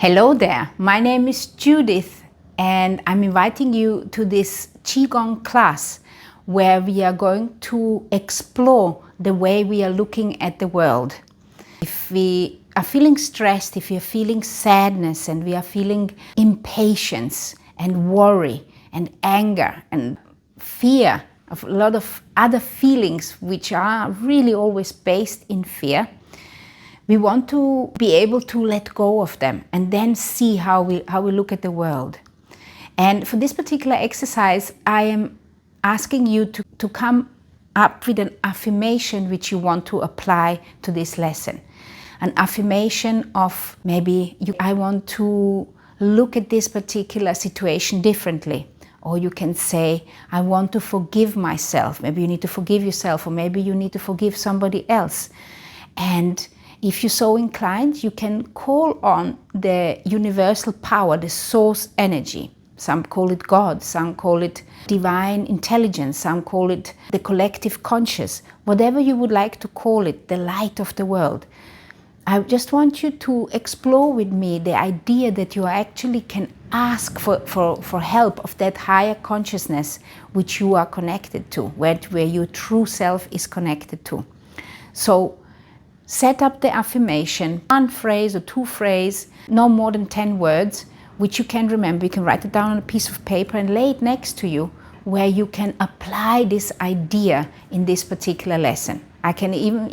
Hello there, my name is Judith and I'm inviting you to this Qigong class where we are going to explore the way we are looking at the world. If we are feeling stressed, if you're feeling sadness and we are feeling impatience and worry and anger and fear, of a lot of other feelings which are really always based in fear, we want to be able to let go of them and then see how we look at the world. And for this particular exercise, I am asking you to come up with an affirmation which you want to apply to this lesson. An affirmation of maybe I want to look at this particular situation differently. Or you can say, I want to forgive myself. Maybe you need to forgive yourself, or maybe you need to forgive somebody else. And if you're so inclined, you can call on the universal power, the source energy. Some call it God, some call it divine intelligence, some call it the collective conscious. Whatever you would like to call it, the light of the world. I just want you to explore with me the idea that you actually can ask for help of that higher consciousness which you are connected to, where your true self is connected to. So set up the affirmation, one phrase or two phrases, no more than 10 words, which you can remember. You can write it down on a piece of paper and lay it next to you, where you can apply this idea in this particular lesson. You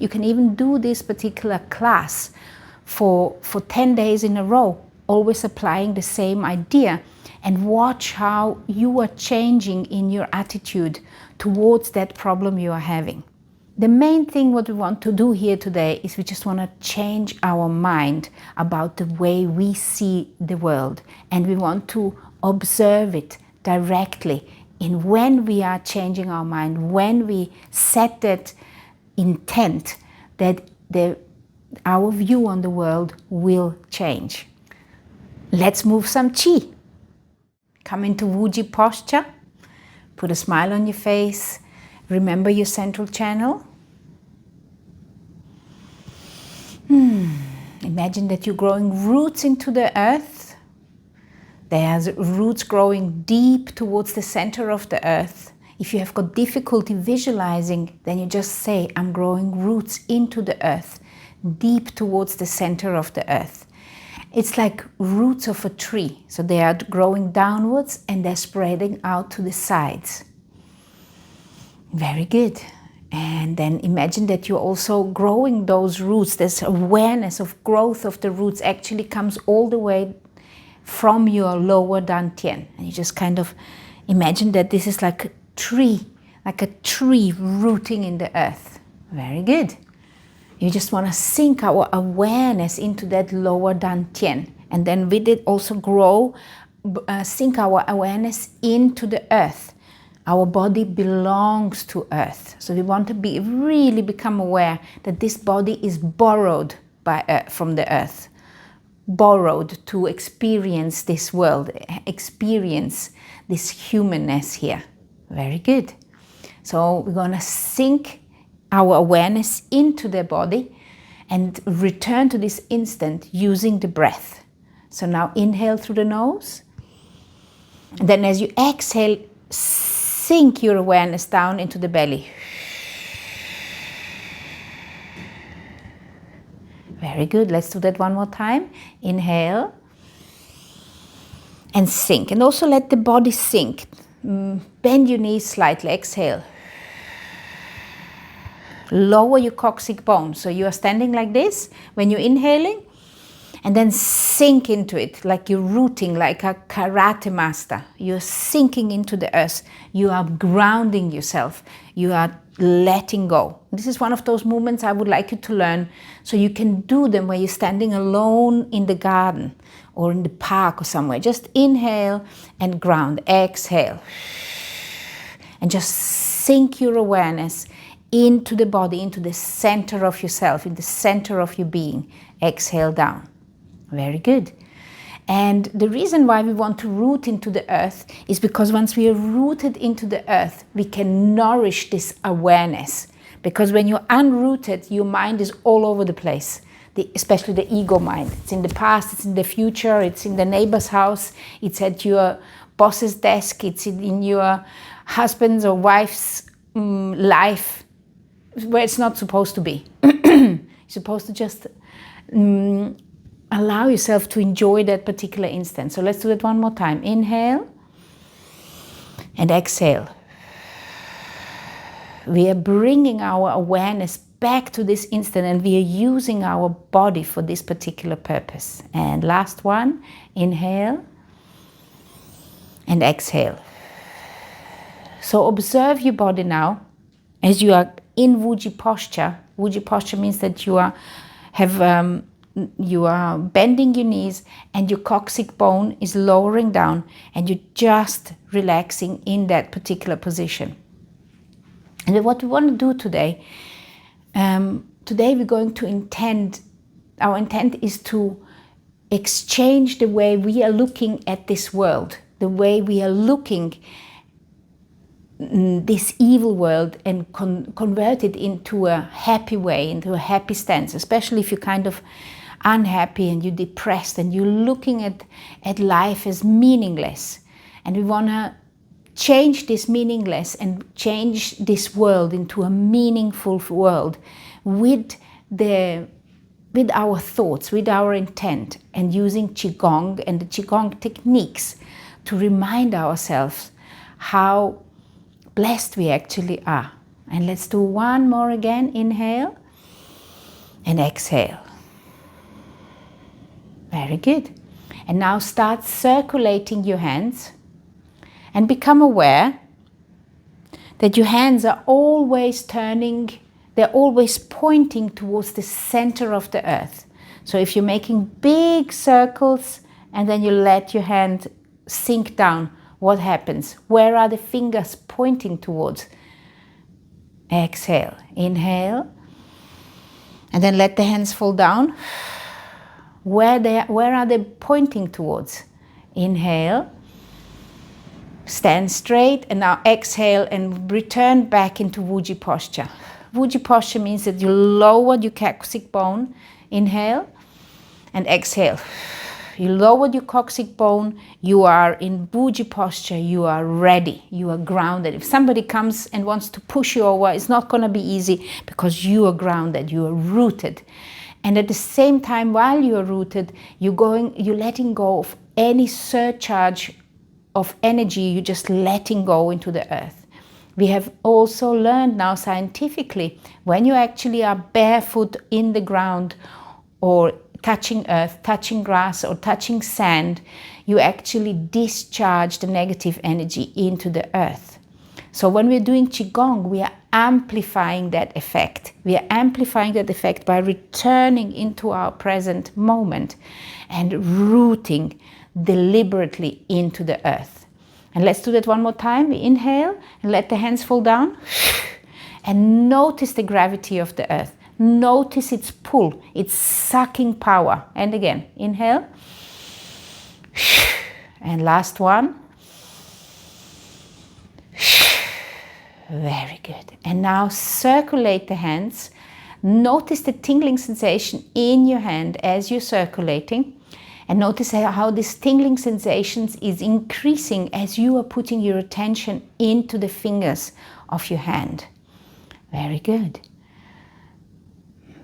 can even do this particular class for 10 days in a row, always applying the same idea, and watch how you are changing in your attitude towards that problem you are having. The main thing what we want to do here today is we just want to change our mind about the way we see the world, and we want to observe it directly in when we are changing our mind, when we set that intent that our view on the world will change. Let's move some Qi. Come into Wuji posture, put a smile on your face. Remember your central channel. Imagine that you're growing roots into the earth. There's roots growing deep towards the center of the earth. If you have got difficulty visualizing, then you just say, I'm growing roots into the earth, deep towards the center of the earth. It's like roots of a tree. So they are growing downwards and they're spreading out to the sides. Very good. And then imagine that you're also growing those roots. This awareness of growth of the roots actually comes all the way from your lower dantian. And you just kind of imagine that this is like a tree rooting in the earth. Very good. You just want to sink our awareness into that lower dantian. And then with it also sink our awareness into the earth. Our body belongs to earth. So we want to really become aware that this body is borrowed from the earth. Borrowed to experience this world, experience this humanness here. Very good. So we're going to sink our awareness into the body and return to this instant using the breath. So now inhale through the nose. And then as you exhale, sink your awareness down into the belly. Very good. Let's do that one more time. Inhale and sink. And also let the body sink. Bend your knees slightly. Exhale. Lower your coccyx bone. So you are standing like this when you're inhaling, and then sink into it like you're rooting, like a karate master. You're sinking into the earth. You are grounding yourself. You are letting go. This is one of those movements I would like you to learn, so you can do them when you're standing alone in the garden or in the park or somewhere. Just inhale and ground. Exhale. And just sink your awareness into the body, into the center of yourself, in the center of your being. Exhale down. Very good. And the reason why we want to root into the earth is because once we are rooted into the earth, we can nourish this awareness. Because when you're unrooted, your mind is all over the place. especially the ego mind. It's in the past, it's in the future, it's in the neighbor's house, it's at your boss's desk, it's in your husband's or wife's life, where it's not supposed to be. You're supposed to just allow yourself to enjoy that particular instant. So let's do it one more time. Inhale and exhale. We are bringing our awareness back to this instant, and we are using our body for this particular purpose. And last one, inhale and exhale. So observe your body now as you are in Wuji posture. Wuji posture means that you are bending your knees and your coccyx bone is lowering down, and you're just relaxing in that particular position. And what we want to do today, we're going to our intent is to exchange the way we are looking at this world, the way we are looking this evil world, and convert it into a happy way, into a happy stance, especially if you're kind of unhappy and you're depressed and you're looking at life as meaningless. And we want to change this meaningless and change this world into a meaningful world with our thoughts, with our intent, and using Qigong and the Qigong techniques to remind ourselves how blessed we actually are. And let's do one more again. Inhale and exhale. Very good. And now start circulating your hands and become aware that your hands are always turning, they're always pointing towards the center of the earth. So if you're making big circles and then you let your hand sink down, what happens? Where are the fingers pointing towards? Exhale. Inhale. And then let the hands fall down. Where are they pointing towards? Inhale. Stand straight, and now exhale and return back into Wuji posture. Wuji posture means that you lower your coccyx bone. Inhale and exhale. You lowered your coccyx bone, you are in Wuji posture, you are ready, you are grounded. If somebody comes and wants to push you over, it's not going to be easy because you are grounded, you are rooted. And at the same time, while you are rooted, you're letting go of any surcharge of energy, you're just letting go into the earth. We have also learned now scientifically, when you actually are barefoot in the ground or touching earth, touching grass or touching sand, you actually discharge the negative energy into the earth. So when we're doing Qigong, we are amplifying that effect. We are amplifying that effect by returning into our present moment and rooting deliberately into the earth. And let's do that one more time. We inhale and let the hands fall down. And notice the gravity of the earth. Notice its pull, its sucking power. And again, inhale. And last one. Very good. And now circulate the hands. Notice the tingling sensation in your hand as you're circulating. And notice how this tingling sensation is increasing as you are putting your attention into the fingers of your hand. Very good.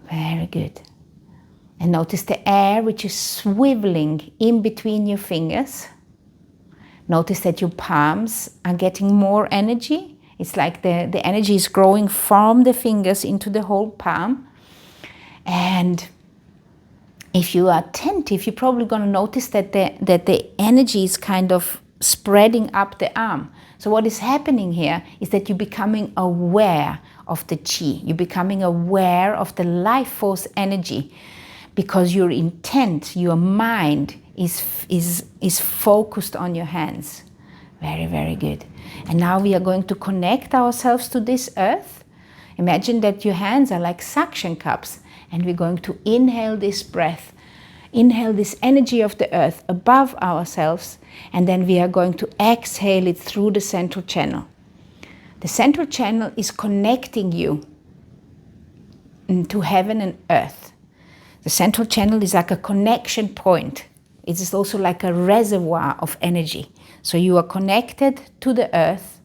Very good. And notice the air which is swiveling in between your fingers. Notice that your palms are getting more energy. It's like the energy is growing from the fingers into the whole palm. And if you are attentive, you're probably going to notice that the energy is kind of spreading up the arm. So what is happening here is that you're becoming aware of the chi. You're becoming aware of the life force energy because your intent, your mind is focused on your hands. Very, very good. And now we are going to connect ourselves to this earth. Imagine that your hands are like suction cups, and we're going to inhale this breath, inhale this energy of the earth above ourselves, and then we are going to exhale it through the central channel. The central channel is connecting you to heaven and earth. The central channel is like a connection point. It is also like a reservoir of energy. So you are connected to the earth.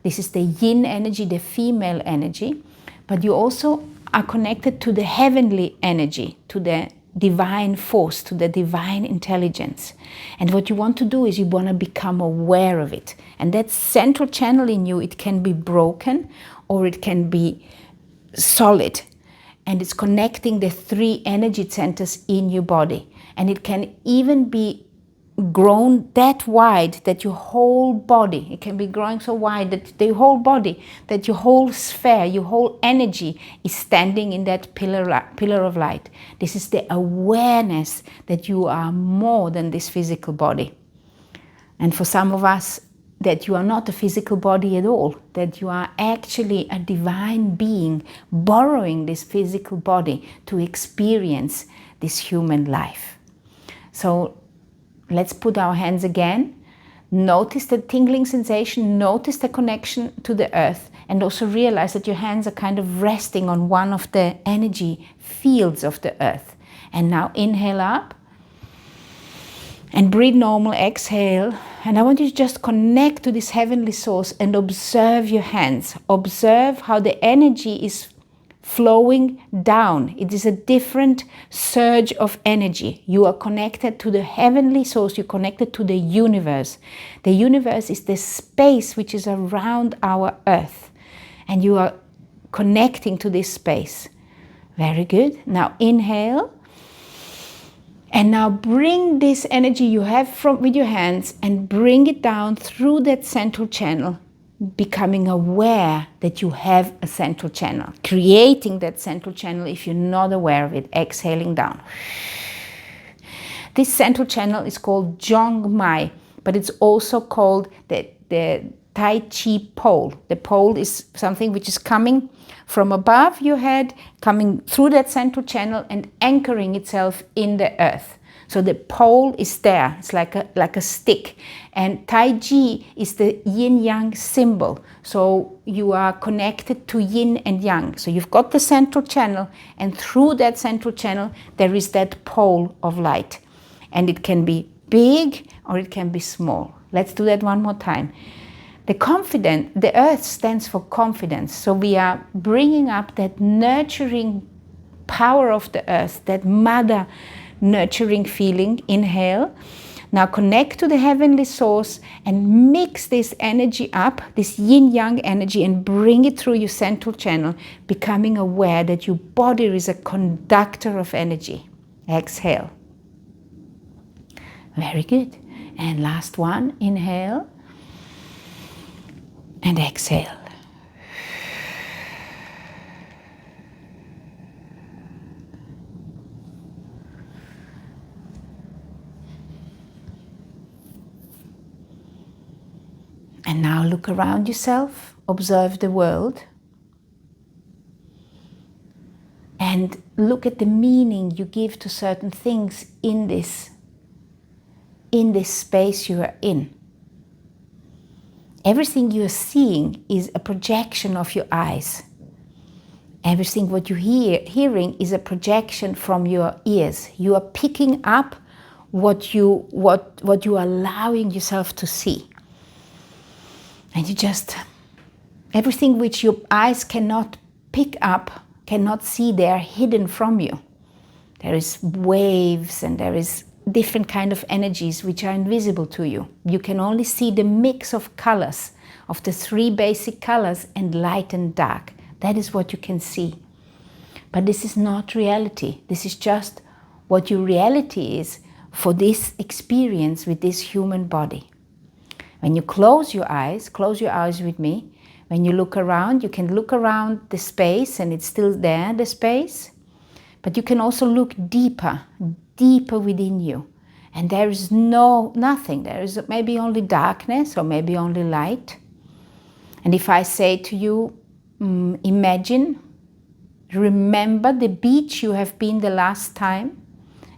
This is the yin energy, the female energy. But you also are connected to the heavenly energy, to the divine force, to the divine intelligence. And what you want to do is you want to become aware of it. And that central channel in you, it can be broken or it can be solid. And it's connecting the 3 energy centers in your body. And it can even be grown that wide that your whole body, it can be growing so wide that the whole body, that your whole sphere, your whole energy is standing in that pillar of light. This is the awareness that you are more than this physical body. And for some of us, that you are not a physical body at all, that you are actually a divine being borrowing this physical body to experience this human life. So let's put our hands again. Notice the tingling sensation, notice the connection to the earth, and also realize that your hands are kind of resting on one of the energy fields of the earth. And now inhale up and breathe normal, exhale. And I want you to just connect to this heavenly source and observe your hands. Observe how the energy is flowing down. It is a different surge of energy. You are connected to the heavenly source. You're connected to the universe. The universe is the space which is around our earth. And you are connecting to this space. Very good. Now inhale. And now bring this energy you have with your hands and bring it down through that central channel, becoming aware that you have a central channel, creating that central channel if you're not aware of it, exhaling down. This central channel is called Zhong Mai, but it's also called the Tai Chi pole. The pole is something which is coming from above your head, coming through that central channel and anchoring itself in the earth. So the pole is there. It's like a stick. And Tai Chi is the yin-yang symbol. So you are connected to yin and yang. So you've got the central channel, and through that central channel there is that pole of light. And it can be big or it can be small. Let's do that one more time. The earth stands for confidence. So we are bringing up that nurturing power of the earth, that mother nurturing feeling. Inhale. Now connect to the heavenly source and mix this energy up, this yin-yang energy, and bring it through your central channel, becoming aware that your body is a conductor of energy. Exhale. Very good. And last one. Inhale. And exhale. And now look around yourself, observe the world, and look at the meaning you give to certain things in this space you are in. Everything you are seeing is a projection of your eyes. Everything what you're hearing is a projection from your ears. You are picking up what you are allowing yourself to see. And everything which your eyes cannot pick up, cannot see, they are hidden from you. There is waves and there is different kind of energies which are invisible to you. You can only see the mix of colors, of the 3 basic colors, and light and dark. That is what you can see. But this is not reality. This is just what your reality is for this experience with this human body. When you close your eyes with me, when you look around, you can look around the space and it's still there, the space. But you can also look deeper within you. And there is nothing. There is maybe only darkness or maybe only light. And if I say to you, imagine, remember the beach you have been the last time,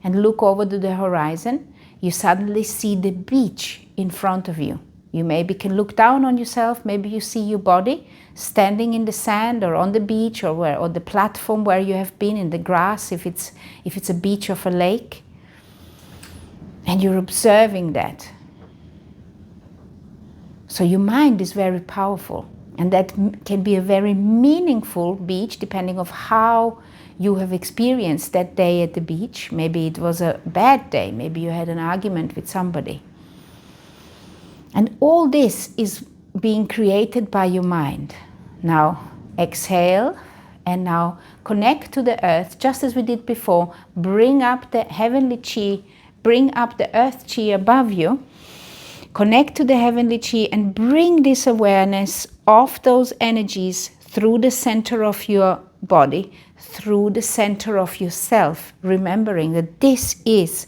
and look over to the horizon, you suddenly see the beach in front of you. You maybe can look down on yourself. Maybe you see your body standing in the sand or on the beach or the platform where you have been, in the grass, if it's a beach of a lake. And you're observing that. So your mind is very powerful. And that can be a very meaningful beach, depending on how you have experienced that day at the beach. Maybe it was a bad day. Maybe you had an argument with somebody. And all this is being created by your mind. Now exhale and now connect to the earth, just as we did before. Bring up the heavenly chi, bring up the earth chi above you. Connect to the heavenly chi and bring this awareness of those energies through the center of your body, through the center of yourself, remembering that this is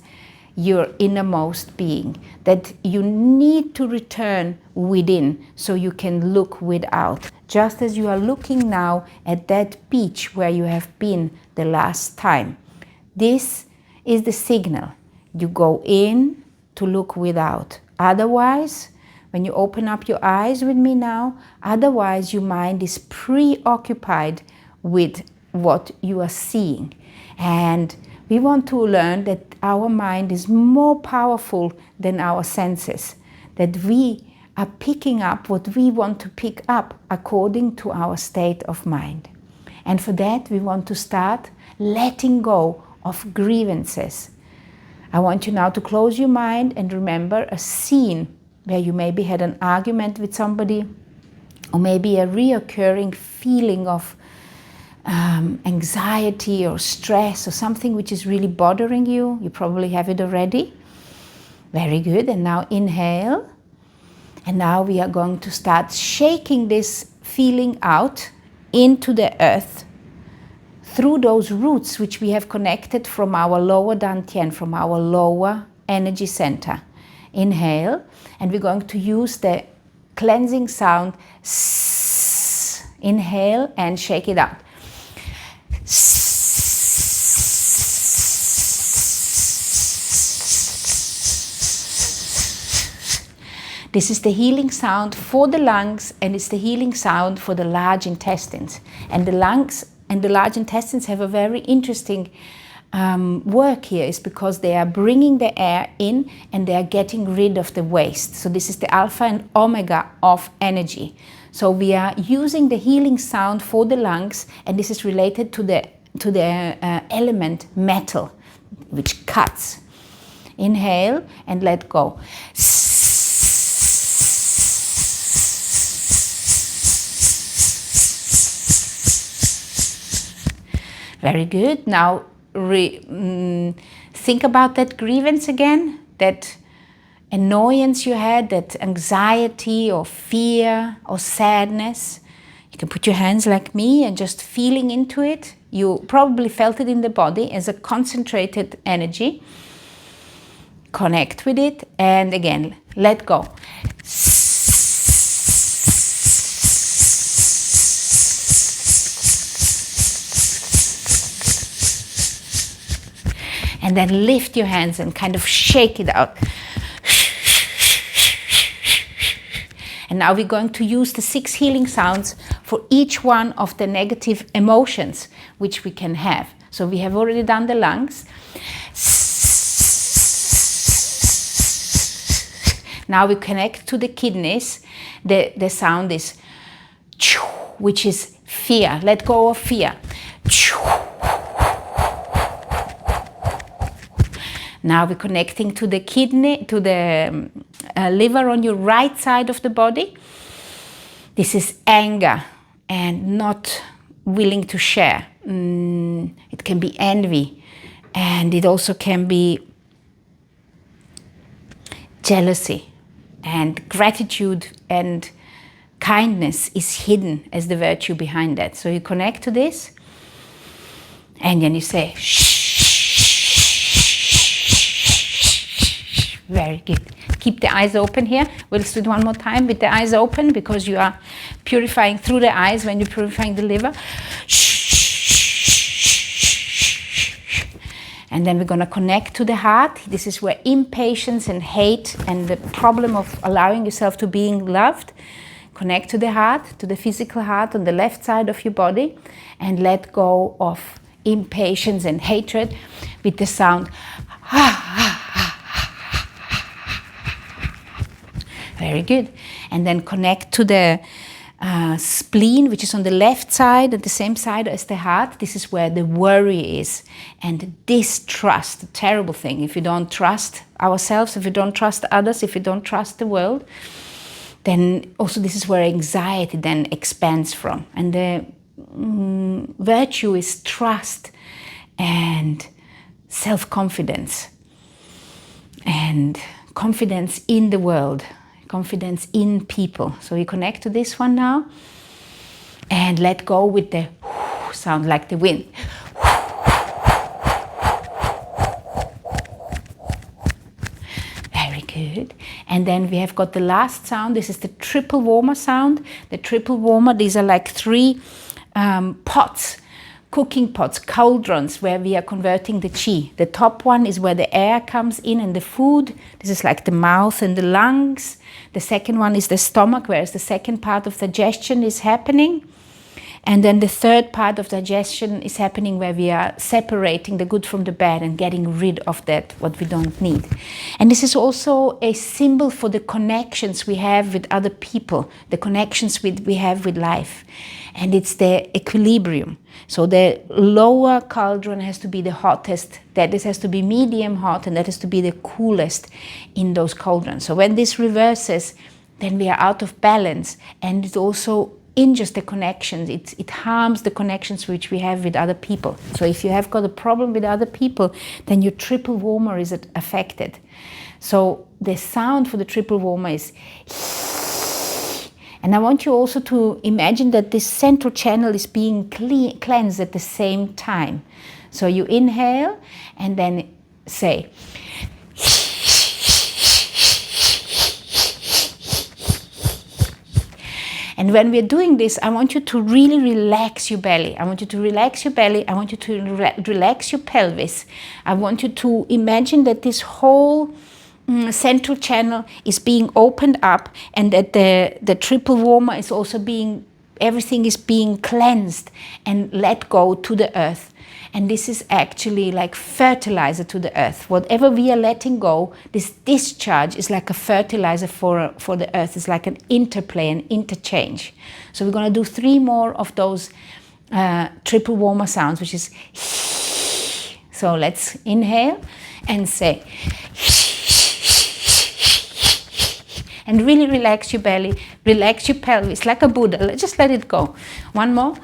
your innermost being, that you need to return within so you can look without. Just as you are looking now at that beach where you have been the last time. This is the signal. You go in to look without. Otherwise, when you open up your eyes with me now, otherwise your mind is preoccupied with what you are seeing. And we want to learn that our mind is more powerful than our senses, that we are picking up what we want to pick up according to our state of mind. And for that, we want to start letting go of grievances. I want you now to close your mind and remember a scene where you maybe had an argument with somebody, or maybe a reoccurring feeling of anxiety or stress or something which is really bothering you. You probably have it already. Very good. And now inhale. And now we are going to start shaking this feeling out into the earth through those roots which we have connected from our lower dantian, from our lower energy center. Inhale, and we're going to use the cleansing sound. Inhale and shake it out. This is the healing sound for the lungs, and it's the healing sound for the large intestines. And the lungs and the large intestines have a very interesting work here, is because they are bringing the air in and they are getting rid of the waste. So this is the alpha and omega of energy. So we are using the healing sound for the lungs, and this is related to the element metal, which cuts. Inhale and let go. Very good. Now think about that grievance again, that annoyance you had, that anxiety or fear or sadness. You can put your hands like me and just feeling into it. You probably felt it in the body as a concentrated energy. Connect with it and again, let go. And then lift your hands and kind of shake it out. And now we're going to use the 6 healing sounds for each one of the negative emotions which we can have. So we have already done the lungs. Now we connect to the kidneys. The sound is, which is fear. Let go of fear. Now we're connecting to the kidney, to the liver on your right side of the body. This is anger and not willing to share. It can be envy, and it also can be jealousy, and gratitude and kindness is hidden as the virtue behind that. So you connect to this, and then you say, shh. Very good. Keep the eyes open here. We'll do it one more time with the eyes open, because you are purifying through the eyes when you're purifying the liver. And then we're going to connect to the heart. This is where impatience and hate and the problem of allowing yourself to being loved. Connect to the heart, to the physical heart on the left side of your body, and let go of impatience and hatred with the sound. Very good. And then connect to the spleen, which is on the left side, at the same side as the heart. This is where the worry is, and distrust, a terrible thing. If you don't trust ourselves, if you don't trust others, if you don't trust the world, then also this is where anxiety then expands from. And the virtue is trust and self-confidence and confidence in the world, confidence in people. So you connect to this one now and let go with the sound like the wind. Very good. And then we have got the last sound. This is the triple warmer sound. The triple warmer, these are like 3 pots, cooking pots, cauldrons, where we are converting the chi. The top one is where the air comes in and the food. This is like the mouth and the lungs. The second one is the stomach, whereas the second part of digestion is happening. And then the third part of digestion is happening where we are separating the good from the bad and getting rid of that, what we don't need. And this is also a symbol for the connections we have with other people, the connections we have with life. And it's the equilibrium. So the lower cauldron has to be the hottest, that this has to be medium hot, and that has to be the coolest in those cauldrons. So when this reverses, then we are out of balance, and it also injures the connections. It harms the connections which we have with other people. So if you have got a problem with other people, then your triple warmer is affected. So the sound for the triple warmer is. And I want you also to imagine that this central channel is being cleansed at the same time. So you inhale and then say. And when we're doing this, I want you to really relax your belly. I want you to relax your belly. I want you to relax your pelvis. I want you to imagine that this whole central channel is being opened up, and that the triple warmer is also everything is being cleansed and let go to the earth. And this is actually like fertilizer to the earth. Whatever we are letting go, this discharge is like a fertilizer for the earth. It's like an interplay, an interchange. So we're going to do 3 more of those triple warmer sounds, which is. So let's inhale and say. And really relax your belly, relax your pelvis, like a Buddha. Just let it go. 1 more.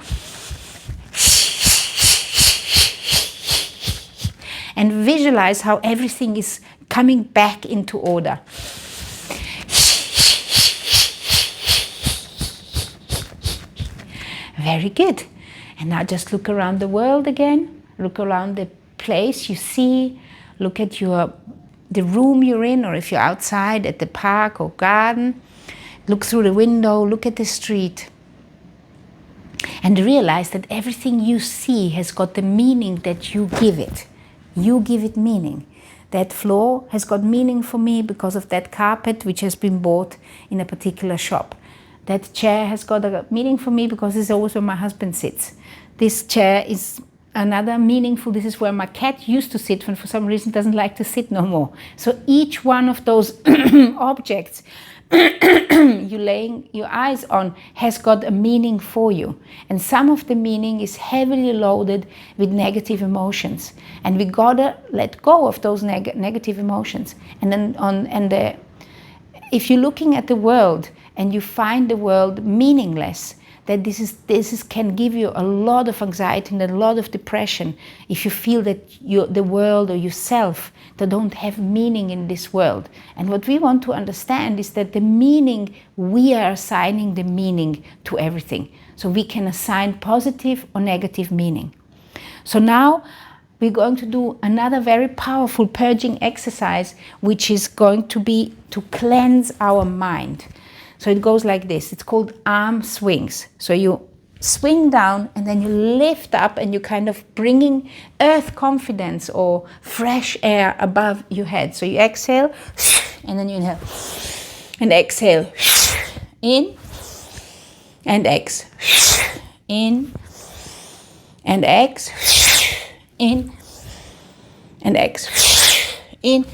And visualize how everything is coming back into order. Very good. And now just look around the world again. Look around the place you see. Look at the room you're in, or if you're outside at the park or garden. Look through the window, look at the street. And realize that everything you see has got the meaning that you give it. You give it meaning. That floor has got meaning for me because of that carpet which has been bought in a particular shop. That chair has got a meaning for me because this is always where my husband sits. This chair is another meaningful, this is where my cat used to sit and for some reason doesn't like to sit no more. So each one of those objects you're laying your eyes on has got a meaning for you. And some of the meaning is heavily loaded with negative emotions. And we gotta let go of those negative emotions. And then if you're looking at the world and you find the world meaningless, that this can give you a lot of anxiety and a lot of depression if you feel that the world or yourself that don't have meaning in this world. And what we want to understand is that the meaning, we are assigning the meaning to everything. So we can assign positive or negative meaning. So now we're going to do another very powerful purging exercise, which is going to be to cleanse our mind. So it goes like this. It's called arm swings. So you swing down, and then you lift up, and you're kind of bringing earth confidence or fresh air above your head. So you exhale, and then you inhale, and exhale, in, and exhale, in, and exhale, in, and exhale, in.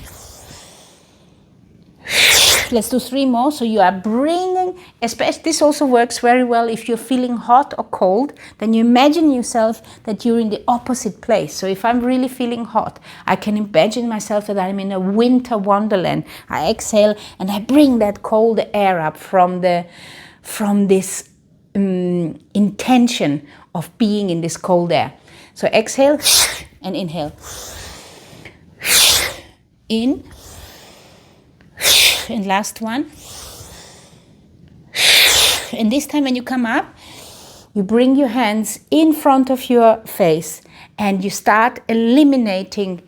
Let's do 3 more. So you are bringing, especially this also works very well if you're feeling hot or cold, then you imagine yourself that you're in the opposite place. So if I'm really feeling hot, I can imagine myself that I'm in a winter wonderland. I exhale and I bring that cold air up from this intention of being in this cold air. So exhale and inhale. In. And last one. And this time when you come up, you bring your hands in front of your face and you start eliminating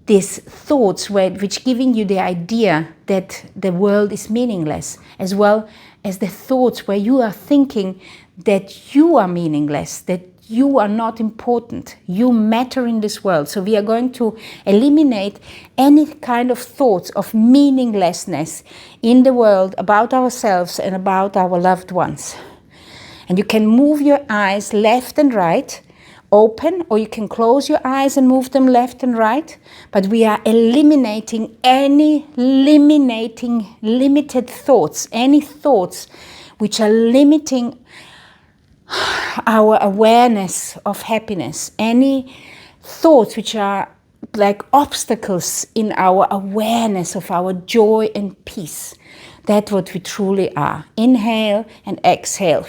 these thoughts which giving you the idea that the world is meaningless, as well as the thoughts where you are thinking that you are meaningless, that you are not important, you matter in this world. So we are going to eliminate any kind of thoughts of meaninglessness in the world about ourselves and about our loved ones. And you can move your eyes left and right, open, or you can close your eyes and move them left and right. But we are eliminating any limited thoughts, any thoughts which are limiting our awareness of happiness, any thoughts which are like obstacles in our awareness of our joy and peace. That's what we truly are. Inhale and exhale.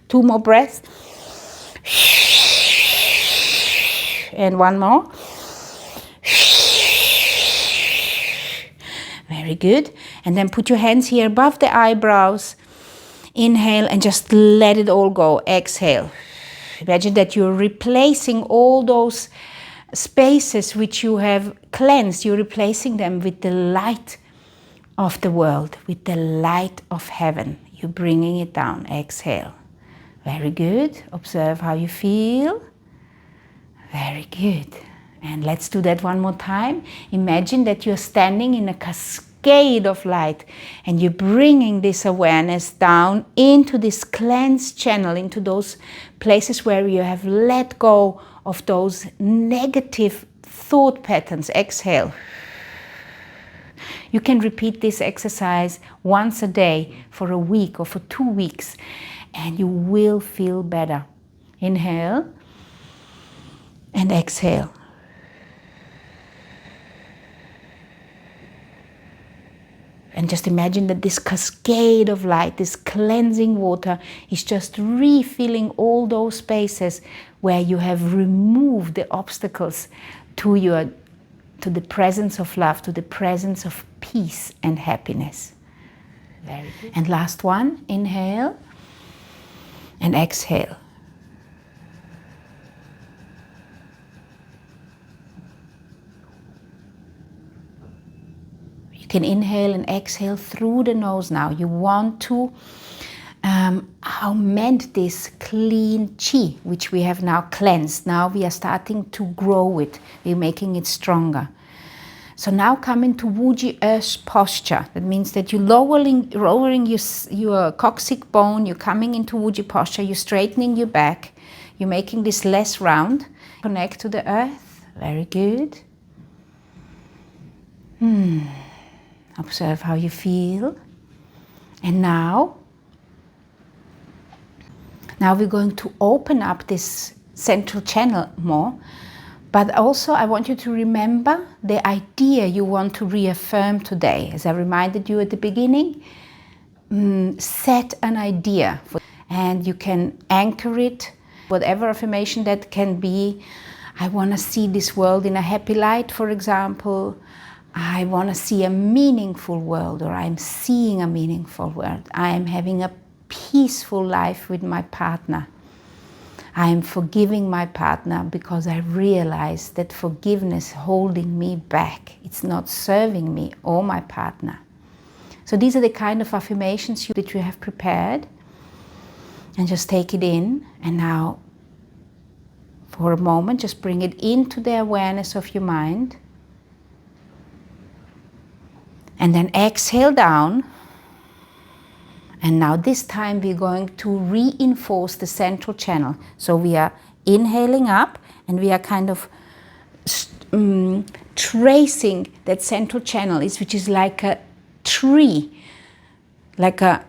2 more breaths. And 1 more. Very good. And then put your hands here above the eyebrows. Inhale and just let it all go. Exhale. Imagine that you're replacing all those spaces which you have cleansed. You're replacing them with the light of the world, with the light of heaven. You're bringing it down. Exhale. Very good. Observe how you feel. Very good. And let's do that one more time. Imagine that you're standing in a cascade of light and you're bringing this awareness down into this cleansed channel, into those places where you have let go of those negative thought patterns. Exhale. You can repeat this exercise once a day for a week or for 2 weeks and you will feel better. Inhale and exhale. And just imagine that this cascade of light, this cleansing water, is just refilling all those spaces where you have removed the obstacles to the presence of love, to the presence of peace and happiness. Very good. And last one, inhale and exhale. You can inhale and exhale through the nose now. You want to augment this clean qi, which we have now cleansed. Now we are starting to grow it. We're making it stronger. So now come into Wuji Earth posture. That means that you're lowering your coccyx bone. You're coming into Wuji posture. You're straightening your back. You're making this less round. Connect to the earth. Very good. Observe how you feel. And now we're going to open up this central channel more. But also I want you to remember the idea you want to reaffirm today. As I reminded you at the beginning, set an idea. And you can anchor it, whatever affirmation that can be. I want to see this world in a happy light, for example. I want to see a meaningful world, or I'm seeing a meaningful world. I am having a peaceful life with my partner. I am forgiving my partner because I realize that forgiveness is holding me back. It's not serving me or my partner. So these are the kind of affirmations that you have prepared. And just take it in, and now for a moment just bring it into the awareness of your mind. And then exhale down. And now this time we're going to reinforce the central channel. So we are inhaling up, and we are kind of tracing that central channel, which is like a tree, like a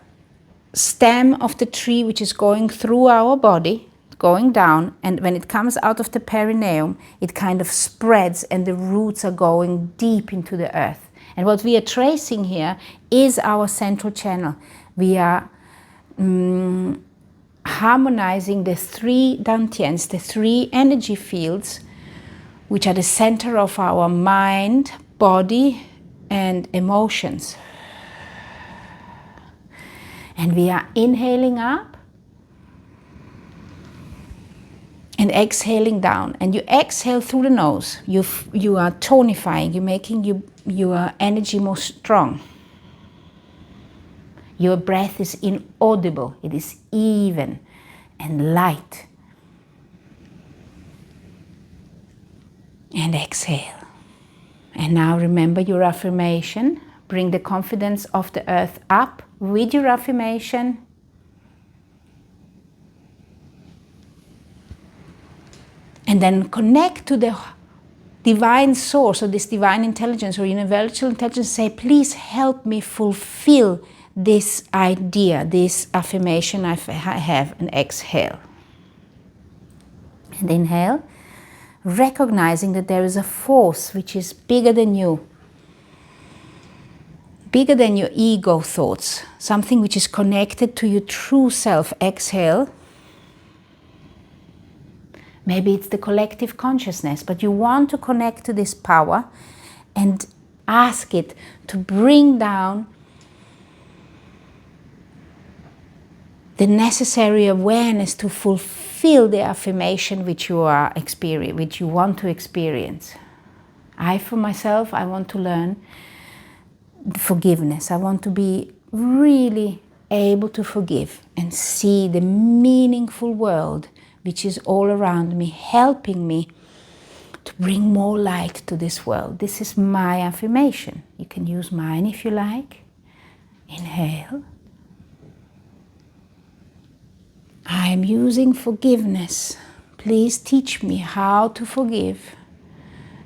stem of the tree which is going through our body, going down, and when it comes out of the perineum, it kind of spreads and the roots are going deep into the earth. And what we are tracing here is our central channel. We are harmonizing the three dantians, the three energy fields, which are the center of our mind, body, and emotions. And we are inhaling up and exhaling down. And you exhale through the nose. You are tonifying, you're making your energy more strong. Your breath is inaudible, it is even and light. And exhale. And now remember your affirmation. Bring the confidence of the earth up with your affirmation. And then connect to the divine source, or this divine intelligence or universal intelligence. Say, please help me fulfill this idea, this affirmation I have, and exhale. And inhale, recognizing that there is a force which is bigger than you, bigger than your ego thoughts, something which is connected to your true self. Exhale. Maybe it's the collective consciousness, but you want to connect to this power and ask it to bring down the necessary awareness to fulfill the affirmation which you are experiencing, which you want to experience. For myself, I want to learn forgiveness. I want to be really able to forgive and see the meaningful world which is all around me, helping me to bring more light to this world. This is my affirmation. You can use mine if you like. Inhale. I am using forgiveness. Please teach me how to forgive,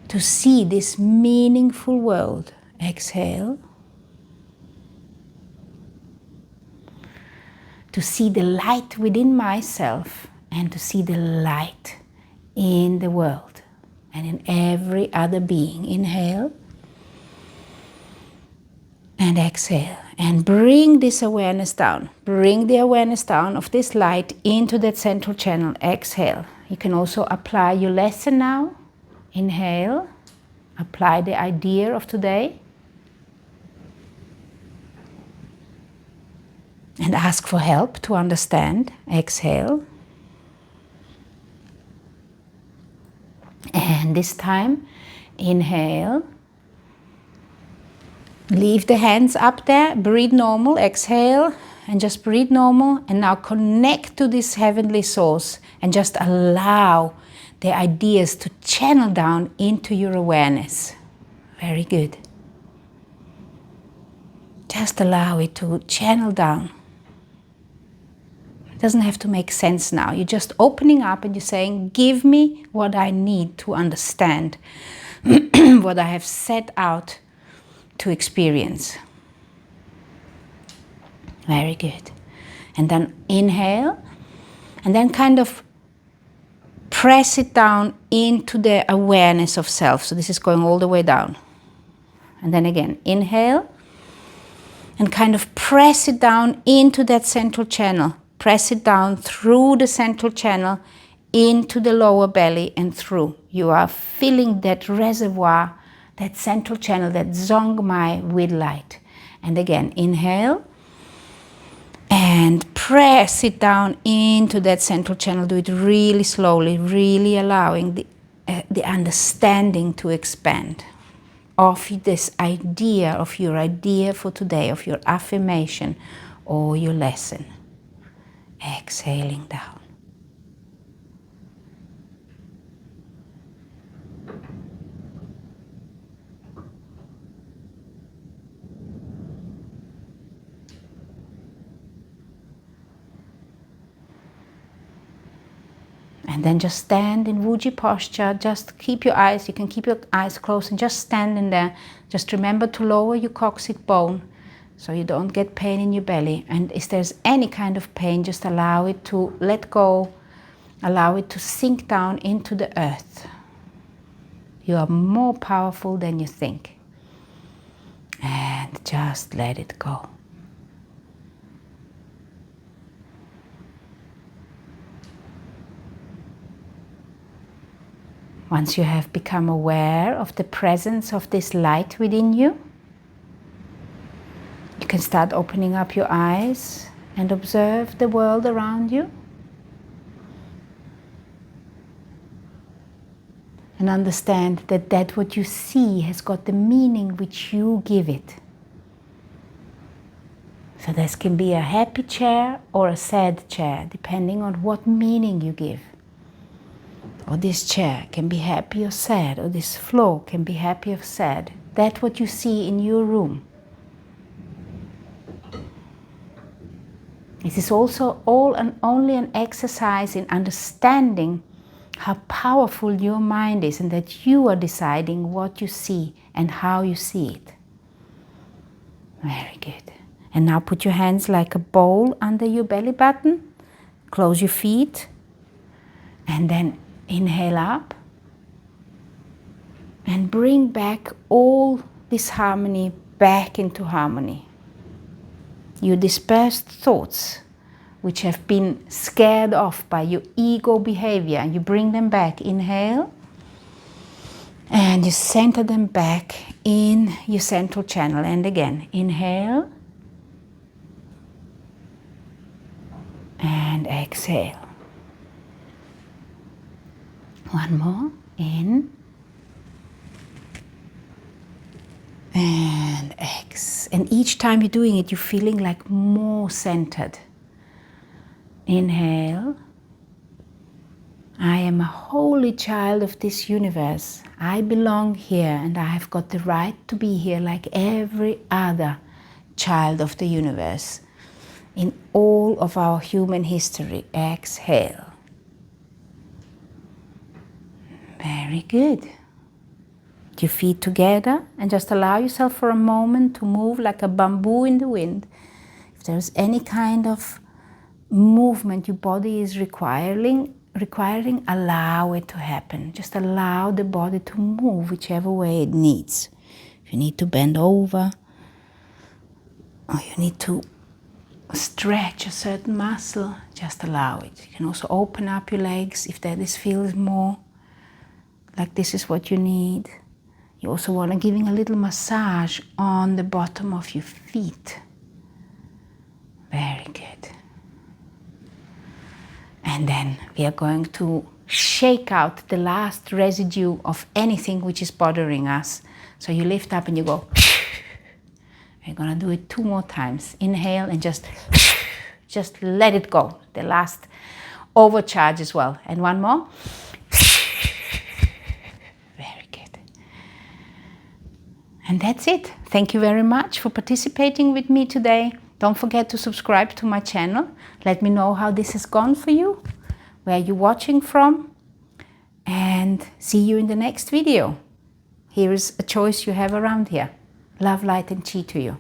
to see this meaningful world. Exhale. To see the light within myself and to see the light in the world and in every other being. Inhale and exhale. And bring this awareness down. Bring the awareness down of this light into that central channel. Exhale. You can also apply your lesson now. Inhale. Apply the idea of today. And ask for help to understand. Exhale. And this time, inhale. Leave the hands up there, breathe normal, exhale, and just breathe normal. And now connect to this heavenly source and just allow the ideas to channel down into your awareness. Very good. Just allow it to channel down. It doesn't have to make sense now. You're just opening up and you're saying, give me what I need to understand, what I have set out to experience. Very good. And then inhale, and then kind of press it down into the awareness of self. So this is going all the way down. And then again, inhale, and kind of press it down into that central channel. Press it down through the central channel into the lower belly and through. You are filling that reservoir, that central channel, that Zongmai with light. And again, inhale and press it down into that central channel. Do it really slowly, really allowing the understanding to expand of this idea, of your idea for today, of your affirmation or your lesson. exhaling down. And then just stand in Wuji posture. Just keep your eyes, you can keep your eyes closed and just stand in there. Just remember to lower your coccyx bone so you don't get pain in your belly. And if there's any kind of pain, just allow it to let go. Allow it to sink down into the earth. You are more powerful than you think. And just let it go. Once you have become aware of the presence of this light within you, you can start opening up your eyes and observe the world around you. And understand that what you see has got the meaning which you give it. So this can be a happy chair or a sad chair, depending on what meaning you give. Or this chair can be happy or sad, or this floor can be happy or sad. That's what you see in your room. It is also only an exercise in understanding how powerful your mind is and that you are deciding what you see and how you see it. Very good. And now put your hands like a bowl under your belly button. Close your feet. And then inhale up. And bring back all this harmony back into harmony. Your dispersed thoughts, which have been scared off by your ego behavior, you bring them back. Inhale. And you center them back in your central channel. And again, inhale. And exhale. One more. In. And exhale. And each time you're doing it, you're feeling like more centered. Inhale. I am a holy child of this universe. I belong here and I have got the right to be here like every other child of the universe in all of our human history. Exhale. Very good. Your feet together and just allow yourself for a moment to move like a bamboo in the wind. If there's any kind of movement your body is requiring, allow it to happen. Just allow the body to move whichever way it needs. If you need to bend over, or you need to stretch a certain muscle, just allow it. You can also open up your legs if this feels more like this is what you need. You also want to giving a little massage on the bottom of your feet. Very good. And then we are going to shake out the last residue of anything which is bothering us. So you lift up and you go. We're going to do it 2 more times. Inhale and just let it go. The last overcharge as well. And one more. Very good. And that's it. Thank you very much for participating with me today. Don't forget to subscribe to my channel. Let me know how this has gone for you, where you're watching from, and see you in the next video. Here is a choice you have around here. Love, light, and chi to you.